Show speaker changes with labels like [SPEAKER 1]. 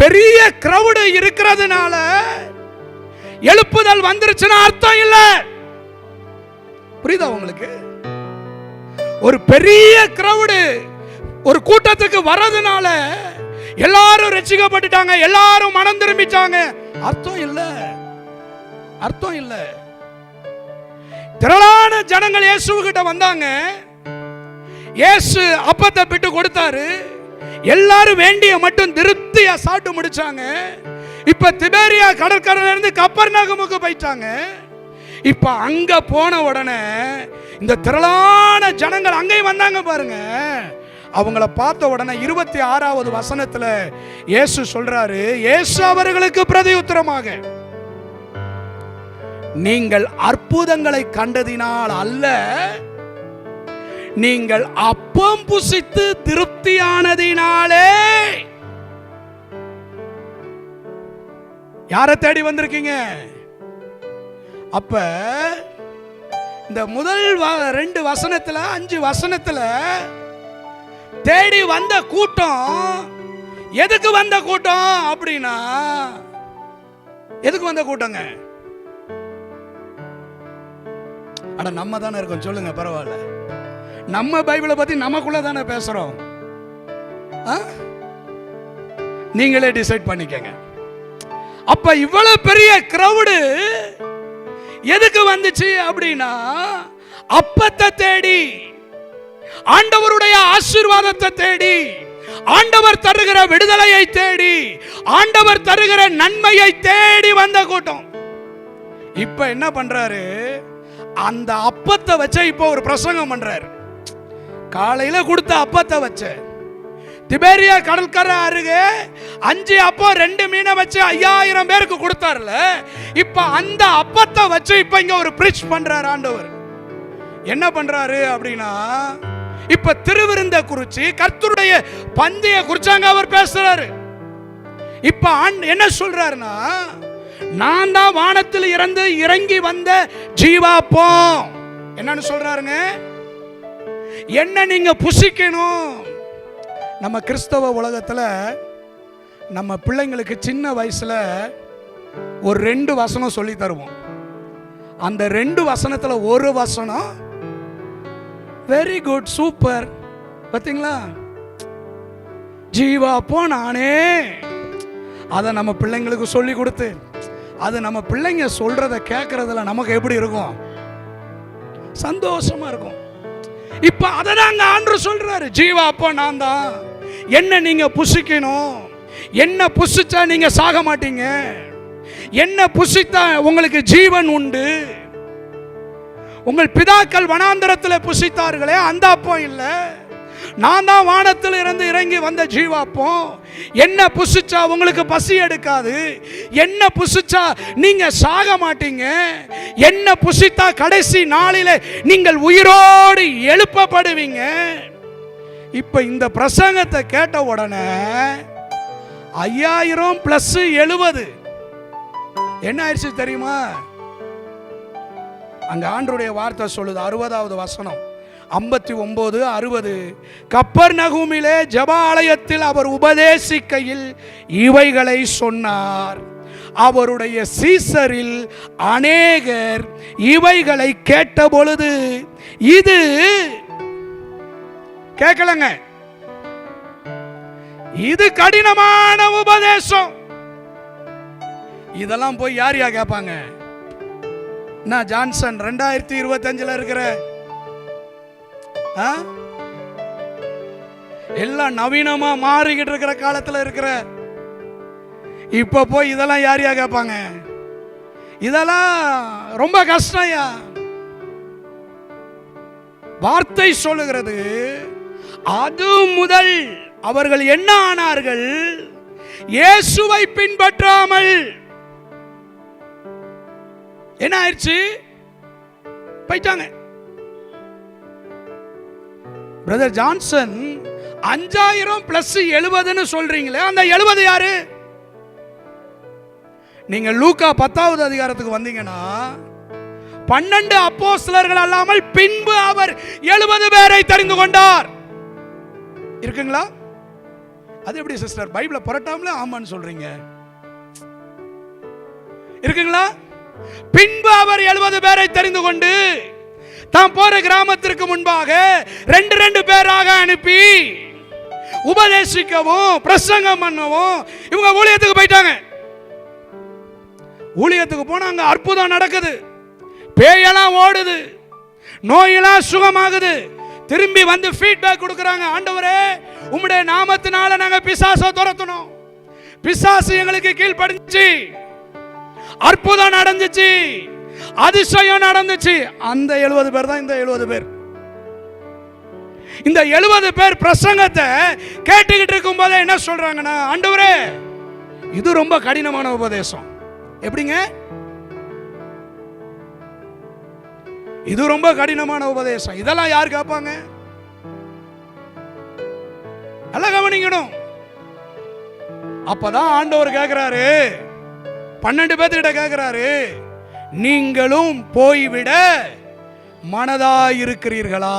[SPEAKER 1] பெரிய கிரவுடு இருக்கிறதுனால எழுப்புதல் வந்துருச்சுன்னா அர்த்தம் இல்ல. புரியுதா உங்களுக்கு? ஒரு பெரிய கிரவுடு ஒரு கூட்டத்துக்கு வரதுனால எல்லாரும் ரட்சிக்கப்பட்டுட்டாங்க, எல்லாரும் மனம் திரும்பிட்டாங்க, அர்த்தம் இல்ல, அர்த்தம் இல்ல. திரளான ஜனங்கள் இயேசுகிட்ட வந்தாங்க. இயேசு அப்பத்தை பிட்டு கொடுத்தாரு. எல்லாரும் வேண்டிய மட்டும் திருப்தியா சாப்பிட்டு முடிச்சாங்க. இப்ப திபேரியா கடற்கரையில இருந்து கப்பர்நகமுக்கு போயிட்டாங்க. இப்ப அங்க போன உடனே இந்த திரளான ஜனங்கள் அங்கேயும் வந்தாங்க பாருங்க. அவங்கள பார்த்த உடனே 26வது வசனத்துல இயேசு சொல்றாரு, இயேசு அவர்களுக்கு பிரதியுத்தரமாக, நீங்கள் அற்புதங்களை கண்டதினால் அல்ல, நீங்கள் அப்பம் புசித்து திருப்தியானதினாலே. யாரை தேடி வந்திருக்கீங்க? அப்ப இந்த முதல் 2 வசனத்துல 5 வசனத்துல தேடி வந்த கூட்டம் எதுக்கு வந்த கூட்டம் அப்படின்னா, எதுக்கு வந்த கூட்டங்க? அட நம்ம தானே இருக்கோம், சொல்லுங்க பரவாயில்ல. நம்ம பைபிளை பத்தி நமக்குள்ள தானே பேசுறோம். நீங்களே டிசைட் பண்ணிக்கங்க. அப்ப இவ்வளவு பெரிய கிரவுடு எதுக்கு வந்துச்சு அப்படின்னா, அப்பத்தை தேடி, ஆண்டவருடைய ஆசீர்வாதத்தை தேடி, ஆண்டவர் தருகிற விடுதலையை தேடி, ஆண்டவர் தருகிற நன்மையை தேடி வந்த கூட்டம். இப்ப என்ன பண்றாரு? அந்த அப்பத்தை வச்ச இப்ப ஒரு பிரசங்கம் பண்றாரு. காலையில கொடுத்த அப்பத்தை வச்ச திபேரியா கடற்கரை அருகே 5 அப்பம் 2 மீனை வச்சு 5000 பேருக்கு கொடுத்தாருல. இப்ப அந்த அப்பத்தை வச்சு இப்ப இங்க ஒரு பிரீச் பண்றாரு ஆண்டவர். என்ன பண்றாரு அப்படின்னா, இப்ப திருவிருந்த குறிச்சு, கர்த்தருடைய பந்திய குறிச்சாங்க அவர் பேசுறாரு. இப்ப என்ன சொல்றாருன்னா, நான் தான் வானத்தில் இருந்து இறங்கி வந்த ஜீவாப்பம். என்னன்னு சொல்றாருங்க? என்ன நீங்க புசிக்கணும். நம்ம கிறிஸ்தவ உலகத்துல நம்ம பிள்ளைங்களுக்கு சின்ன வயசுல ஒரு 2 வசனம் சொல்லி தருவோம். அந்த 2 வசனத்துல ஒரு வசனம் வெரி குட், சூப்பர், பாத்தீங்களா, ஜீவாப்போ நானே. அதை நம்ம பிள்ளைங்களுக்கு சொல்லி கொடுத்து, அது நம்ம பிள்ளைங்க சொல்றத கேட்கறதுல நமக்கு எப்படி இருக்கும்? சந்தோஷமா இருக்கும். இப்ப அதை தாங்க ஆண்டவர் சொல்றாரு, ஜீவாப்போ நான் தான், என்ன நீங்க புசிக்கணும். என்ன புசிச்சா நீங்க சாக மாட்டீங்க, என்ன புசித்தா உங்களுக்கு ஜீவன் உண்டு. உங்கள் பிதாக்கள் வனாந்தரத்தில் புசித்தார்களே அந்த அப்பம் இல்ல, நான் தான் வானத்தில் இருந்து இறங்கி வந்த ஜீவாப்பம். என்ன புசிச்சா உங்களுக்கு பசி எடுக்காது, என்ன புசிச்சா நீங்க சாக மாட்டீங்க, என்ன புசித்தா கடைசி நாளிலே நீங்கள் உயிரோடு எழுப்பப்படுவீங்க. இப்ப இந்த பிரசங்கத்தை கேட்ட உடனே 5000 + 70 என்ன ஆயிடுச்சு தெரியுமா? அங்க ஆண்டவருடைய வார்த்தை சொல்லுது, 60வது வசனம் 59, 60. கப்பர்நகூமிலே ஜெபாலயத்தில் அவர் உபதேசிக்கையில் இவைகளை சொன்னார். அவருடைய சீசரில் அநேகர் இவைகளை கேட்ட பொழுது, இது கேட்கலங்க, இது கடினமான உபதேசம். இதெல்லாம் போய் யார் யா கேட்பாங்க? நான் ஜான்சன் 2025 இருக்கிற எல்லாம் நவீனமா மாறிக்கிட்டு இருக்கிற காலத்துல இருக்கிற இப்ப போய் இதெல்லாம் யார் யா கேட்பாங்க? இதெல்லாம் ரொம்ப கஷ்டம்யா. வார்த்தை சொல்லுகிறது, அது முதல் அவர்கள் என்ன ஆனார்கள்? இயேசுவை பின்பற்றாமல் என்ன ஆயிடுச்சு? போயிட்டாங்க. பிரதர் ஜான்சன் 5000 + 70 சொல்றீங்களே, அந்த 70 யாரு? நீங்க லூக்கா 10வது அதிகாரத்துக்கு வந்தீங்கன்னா 12 அப்போஸ்தலர்கள் அல்லாமல் பின்பு அவர் 70 பேரை தெரிந்து கொண்டார். இருக்குங்களா? அது எப்படி சிஸ்டர் பைபிளை புரட்டாமல ஆமான்னு சொல்றீங்க? இருக்குங்களா? பின்பு அவர் 70 பேரை தெரிந்து கொண்டு தாம் போற கிராமத்திற்கு முன்பாக 2 பேராக அனுப்பி உபதேசிக்கவும் பிரசங்கம் பண்ணவும் இவங்க ஊழியத்துக்கு போயிட்டாங்க. ஊழியத்துக்கு போனா அங்க அற்புதம் நடக்குது, பேயெல்லாம் ஓடுது, நோயெல்லாம் சுகமாகுது. திரும்பி வந்து ஃபீட்பேக் கொடுக்கறாங்க, ஆண்டவரே உம்முடைய நாமத்தினால நாங்க பிசாசை துரத்தணும், பிசாசு எங்களுக்கு கீழ்ப்படிஞ்சி, அற்புதம் நடந்துச்சு, அதிசயம் நடந்துச்சு. அந்த 70 பேர் தான் இந்த 70 பேர். இந்த 70 பேர் பிரசங்கத்தை கேட்டுக்கிட்டு இருக்கும் போதே என்ன சொல்றாங்கன்னா, ஆண்டவரே இது ரொம்ப கடினமான உபதேசம். எப்படிங்க? இது ரொம்ப கடினமான உபதேசம், இதெல்லாம் யார் கேட்பாங்க? எல்லாம் கவனிக்கணும். அப்பதான் ஆண்டவர் கேட்கிறாரு, 12 பேர்கிட்ட கேட்கிறாரு, நீங்களும் போய்விட மனதாயிருக்கிறீர்களா?